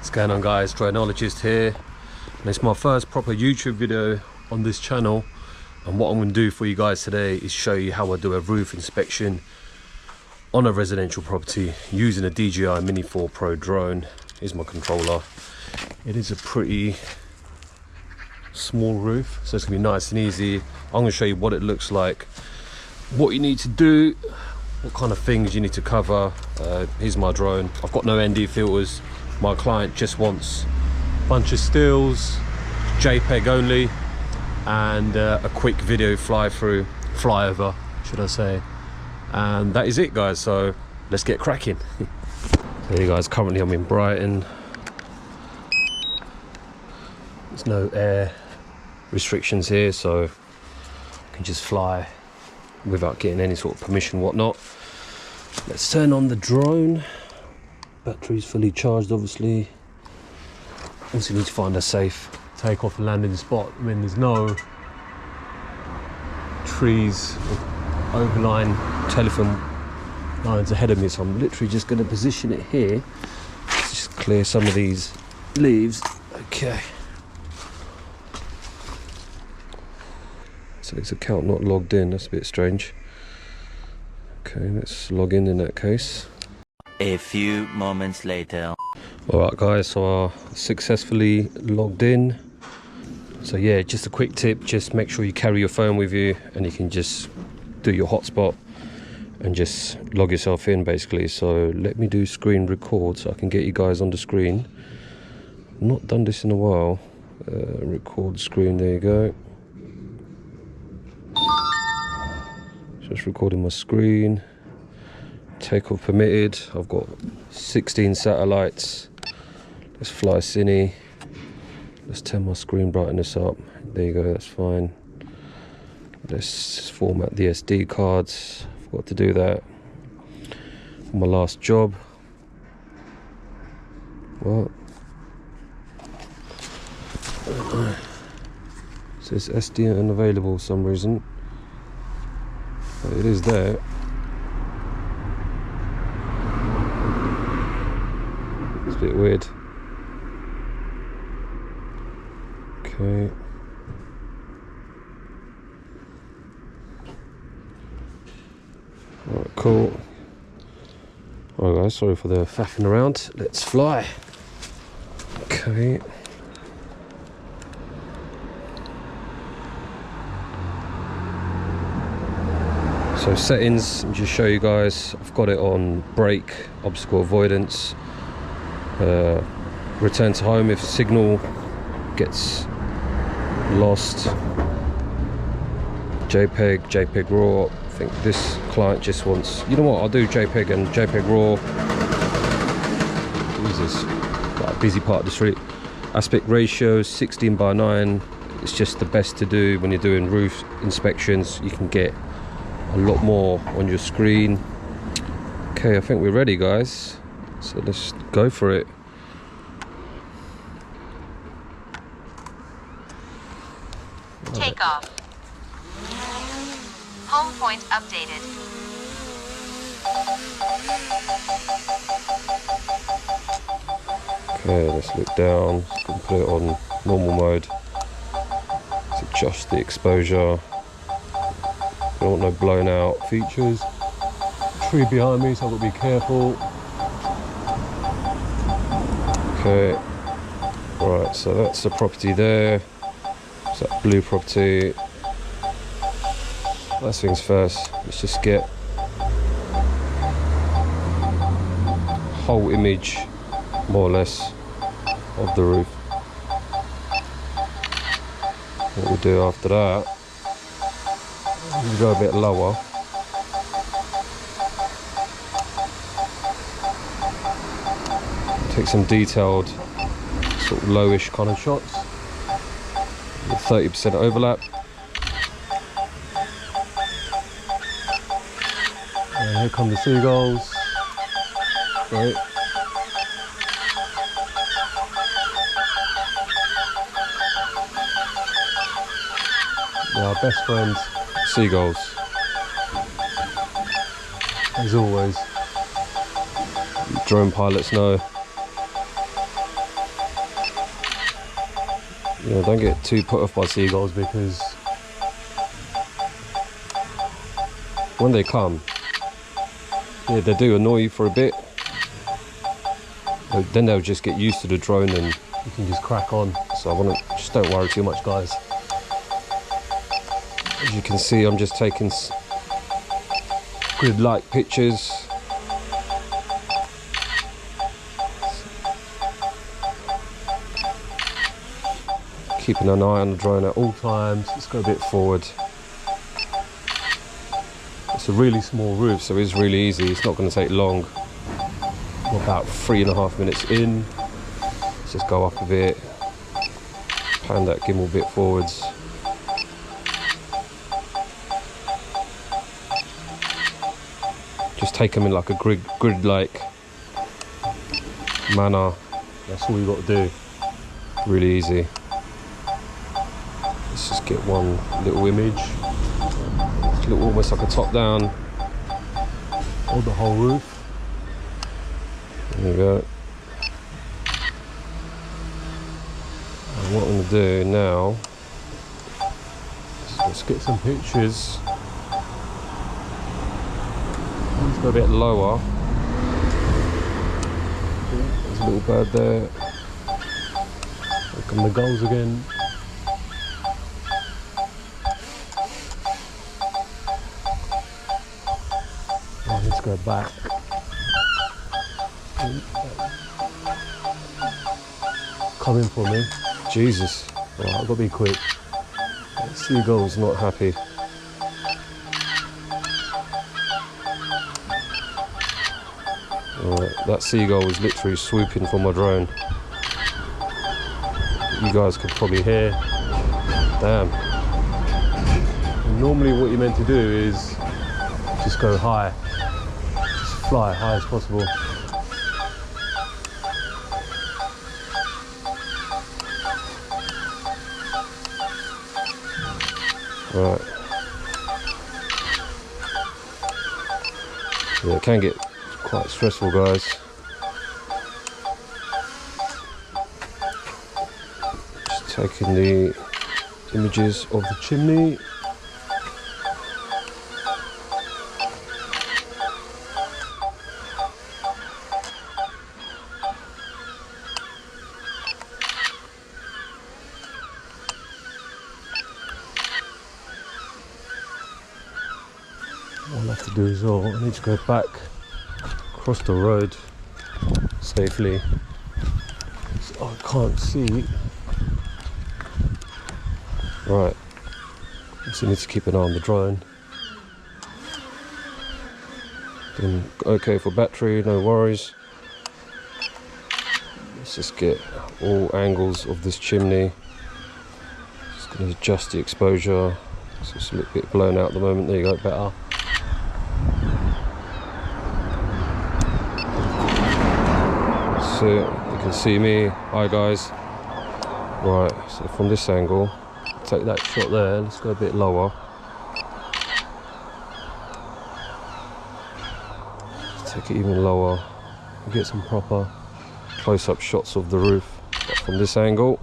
What's going on, guys? Dronologist here, and it's my first proper YouTube video on this channel. And what I'm going to do for you guys today is show you how I do a roof inspection on a residential property using a DJI Mini 4 Pro drone. Here's my controller. It is a pretty small roof, so it's going to be nice and easy. I'm going to show you what it looks like, what you need to do, what kind of things you need to cover. Here's my drone. I've got no ND filters. My client just wants a bunch of stills, JPEG only, and a quick video flyover, should I say. And that is it, guys, so let's get cracking. So you guys, currently I'm in Brighton. There's no air restrictions here, so I can just fly without getting any sort of permission, whatnot. Let's turn on the drone. Battery's fully charged, obviously. Also need to find a safe takeoff and landing spot. I mean, there's no trees or overlying telephone lines ahead of me, so I'm literally just going to position it here. Let's just clear some of these leaves. Okay. So it's account not logged in, that's a bit strange. Okay, let's log in that case. A few moments later. Alright guys, so I successfully logged in. So yeah, just a quick tip, just make sure you carry your phone with you and you can just do your hotspot and just log yourself in basically. So let me do screen record so I can get you guys on the screen. Not done this in a while. Record screen, there you go. Just recording my screen. Takeoff permitted. I've got 16 satellites. Let's fly Cine. Let's turn my screen brightness up. There you go, that's fine. Let's format the SD cards. Forgot to do that. My last job. What? It says SD unavailable for some reason. But it is there. It's a bit weird. Okay. Alright, cool. Alright guys, sorry for the faffing around. Let's fly. Okay. So settings, let me just show you guys. I've got it on brake, obstacle avoidance, return to home if signal gets lost, JPEG RAW. I think this client just wants, you know what, I'll do JPEG and JPEG RAW. What is this? Quite a busy part of the street. Aspect ratio 16:9. It's just the best to do when you're doing roof inspections. You can get a lot more on your screen. Okay, I think we're ready, guys, so let's go for it. Take off. Home point updated. Okay, let's look down. Put it on normal mode. Let's adjust the exposure. Don't want no blown out features. Tree behind me, so I've got to be careful. Okay, right, so that's the property there. It's that blue property. Last things first, let's just get whole image, more or less, of the roof. What we'll do after that, we'll go a bit lower. Take some detailed, sort of lowish kind of shots. With 30% overlap. And here come the seagulls. Great. They're our best friends, seagulls. As always. Drone pilots know. Yeah, don't get too put off by seagulls, because when they come, yeah, they do annoy you for a bit, but then they'll just get used to the drone and you can just crack on. So just don't worry too much, guys. As you can see, I'm just taking grid-like pictures. Keeping an eye on the drone at all times. Let's go a bit forward. It's a really small roof, so it's really easy. It's not going to take long. We're about 3.5 minutes in. Let's just go up a bit. Pan that gimbal a bit forwards. Just take them in like a grid-like manner. That's all you got to do. Really easy. Let's just get one little image. It's almost like a top down of the whole roof. There you go. And what I'm going to do now is let's get some pictures. Let's go a bit lower. There's a little bird there. Here come the gulls again. Let's go back. Coming for me. Jesus. Alright, I've got to be quick. That seagull's not happy. Alright, that seagull was literally swooping for my drone. You guys could probably hear. Damn. And normally what you're meant to do is just go high. Fly high as possible. Right. Yeah, it can get quite stressful, guys. Just taking the images of the chimney. What I'll have to do as well, I need to go back across the road safely. So I can't see. Right, so I need to keep an eye on the drone. Then okay for battery, no worries. Let's just get all angles of this chimney. Just going to adjust the exposure. It's just a little bit blown out at the moment. There you go, better. So you can see me. Hi guys. Right, so from this angle, take that shot there. Let's go a bit lower. Let's take it even lower. We'll get some proper close-up shots of the roof. But from this angle.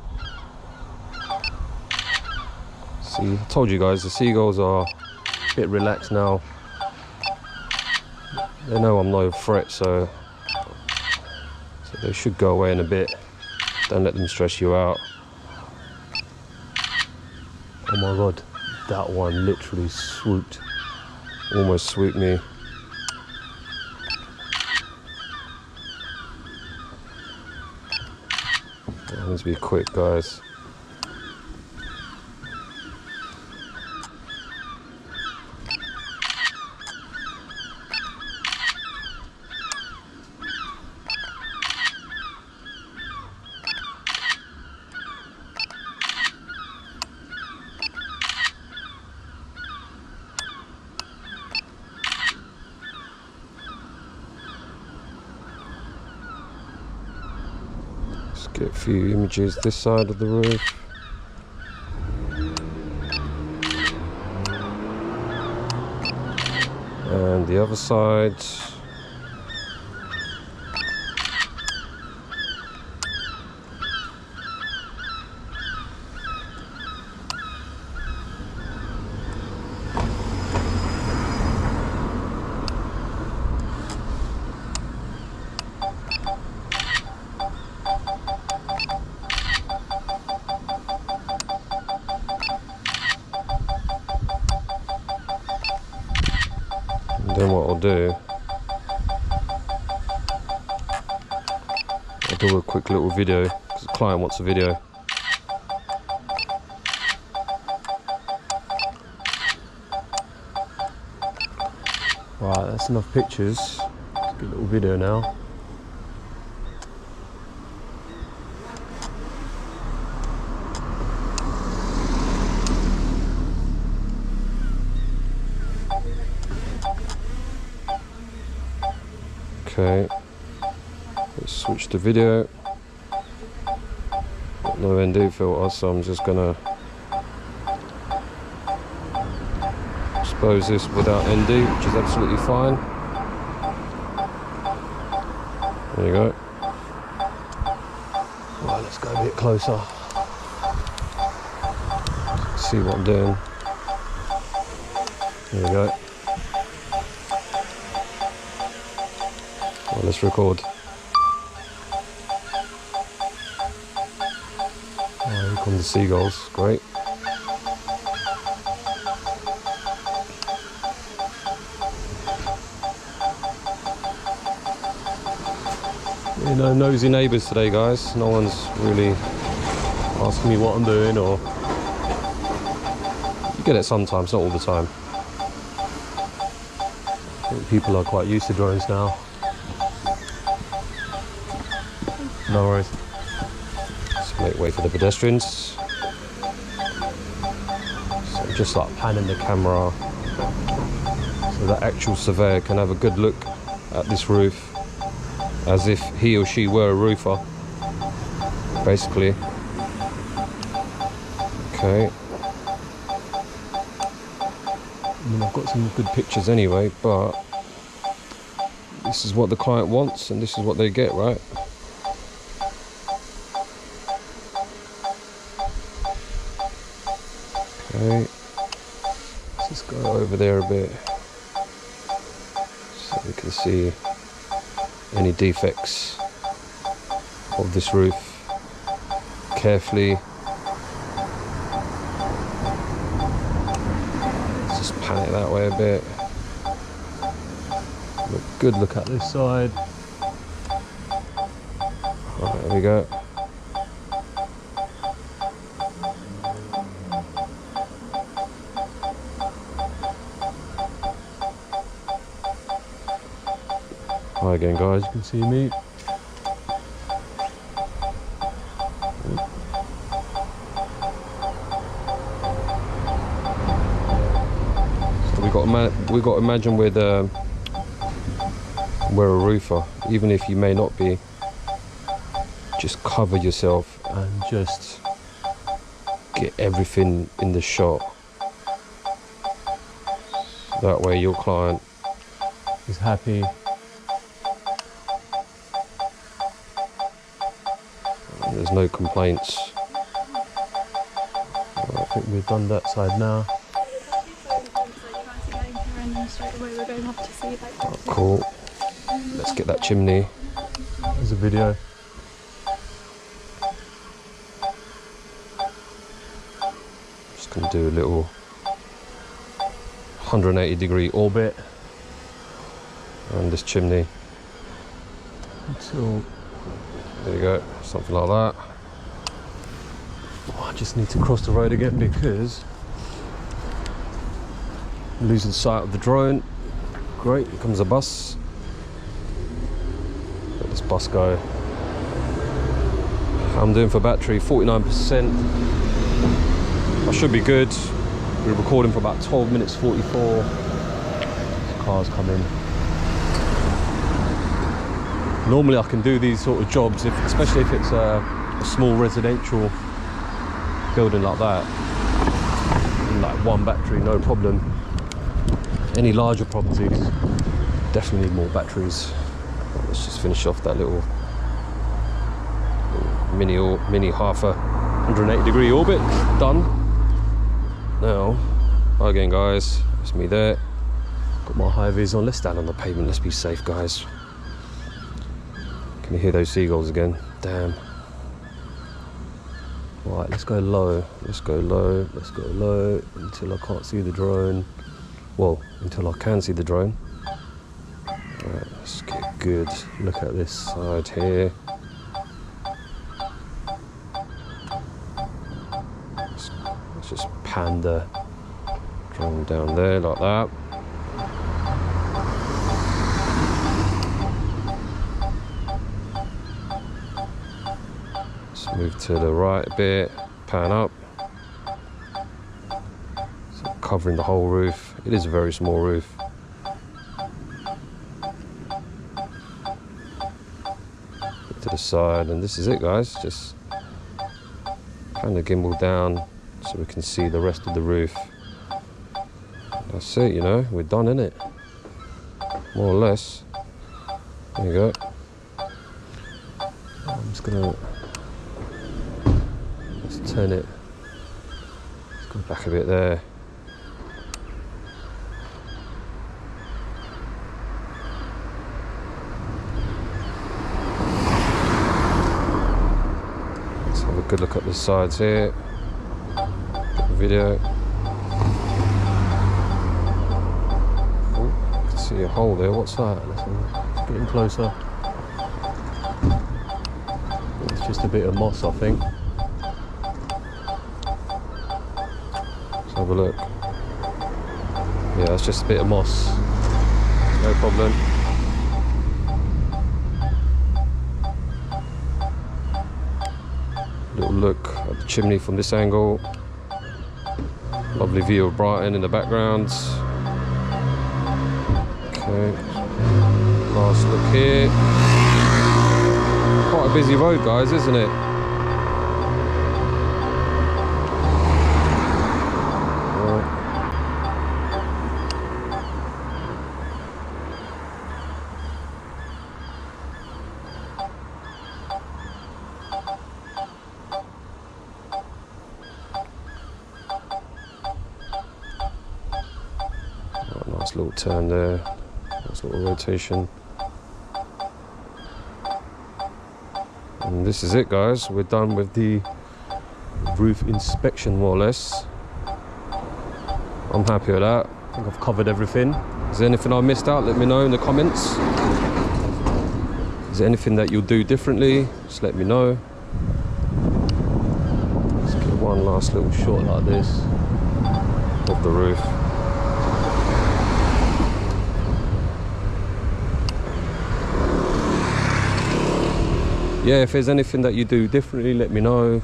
See, I told you guys the seagulls are a bit relaxed now. They know I'm no threat, so they should go away in a bit. Don't let them stress you out. Oh my god, that one literally swooped. Almost swooped me. Let's be quick, guys. Get a few images this side of the roof. And the other side. then what I'll do, I'll do a quick little video because the client wants a video. Right, that's enough pictures. Let's get a little video now. Okay, let's switch to video. Got no ND filter, so I'm just gonna expose this without ND, which is absolutely fine. There you go. Right, let's go a bit closer. See what I'm doing. There we go. Well, let's record. Oh, here come the seagulls. Great. You know, nosy neighbours today, guys. No one's really asking me what I'm doing, or you get it sometimes, not all the time. I think people are quite used to drones now. No worries. Let's make way for the pedestrians. So I'm just like panning the camera so the actual surveyor can have a good look at this roof, as if he or she were a roofer, basically. Okay. I mean, I've got some good pictures anyway, but this is what the client wants and this is what they get, right? Okay. Let's just go over there a bit so we can see any defects of this roof carefully. Let's just pan it that way a bit. Good look at this side. Right, there we go. Hi again, guys, you can see me. So we got to imagine we're a roofer, even if you may not be. Just cover yourself and just get everything in the shot. That way your client is happy. There's no complaints. I think we've done that side now. Oh, cool. Let's get that chimney. There's a video. Just gonna do a little 180-degree orbit on this chimney until, there you go, something like that. Oh, I just need to cross the road again because I'm losing sight of the drone. Great, here comes a bus. Let this bus go. I'm doing for battery 49%. I should be good. We're recording for about 12 minutes 44. This car's coming. Normally I can do these sort of jobs, especially if it's a small residential building like that. Like one battery, no problem. Any larger properties, definitely need more batteries. Let's just finish off that little mini half a 180-degree orbit. Done. Now, again, guys, it's me there. Got my high vis on. Let's stand on the pavement. Let's be safe, guys. Can you hear those seagulls again? Damn. Right, let's go low. Let's go low. Let's go low until I can't see the drone. Well, until I can see the drone. Right, let's get a good look at this side here. Let's just pan the drone down there like that. Let's move to the right a bit, pan up. So covering the whole roof. It is a very small roof. To the side, and this is it, guys. Just pan the gimbal down so we can see the rest of the roof. That's it, you know, we're done, innit? More or less. There you go. I'm just gonna, let's turn it, let's go back a bit there. Good look at the sides here. Get the video. Oh, I can see a hole there. What's that? Let's get in closer. It's just a bit of moss, I think. Let's have a look. Yeah, it's just a bit of moss. No problem. Little look at the chimney from this angle. Lovely view of Brighton in the background. Okay, last look here. Quite a busy road, guys, isn't it? Nice little turn there, nice little rotation. And this is it, guys. We're done with the roof inspection, more or less. I'm happy with that. I think I've covered everything. Is there anything I missed out? Let me know in the comments. Is there anything that you'll do differently? Just let me know. Let's get one last little shot like this of the roof. Yeah, if there's anything that you do differently, let me know.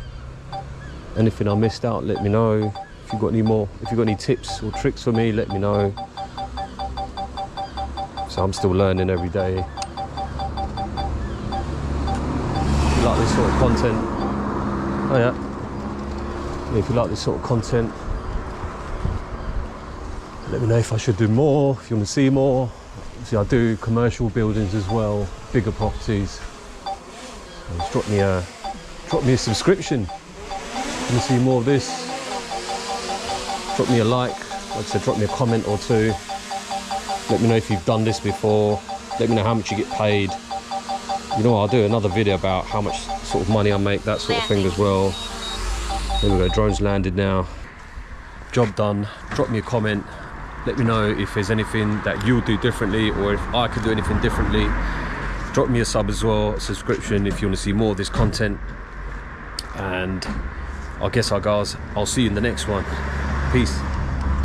Anything I missed out, let me know. If you've got any more, if you've got any tips or tricks for me, let me know. So I'm still learning every day. If you like this sort of content, oh yeah, if you like this sort of content, let me know if I should do more, if you want to see more. See, I do commercial buildings as well, bigger properties. Just drop me a subscription. If you want to see more of this, drop me a like I said, drop me a comment or two. Let me know if you've done this before. Let me know how much you get paid. You know what, I'll do another video about how much sort of money I make, that sort of thing as well. There we go, drone's landed now. Job done. Drop me a comment. Let me know if there's anything that you'll do differently, or if I could do anything differently. Drop me a sub as well, a subscription if you want to see more of this content. And I guess, guys, I'll see you in the next one. Peace.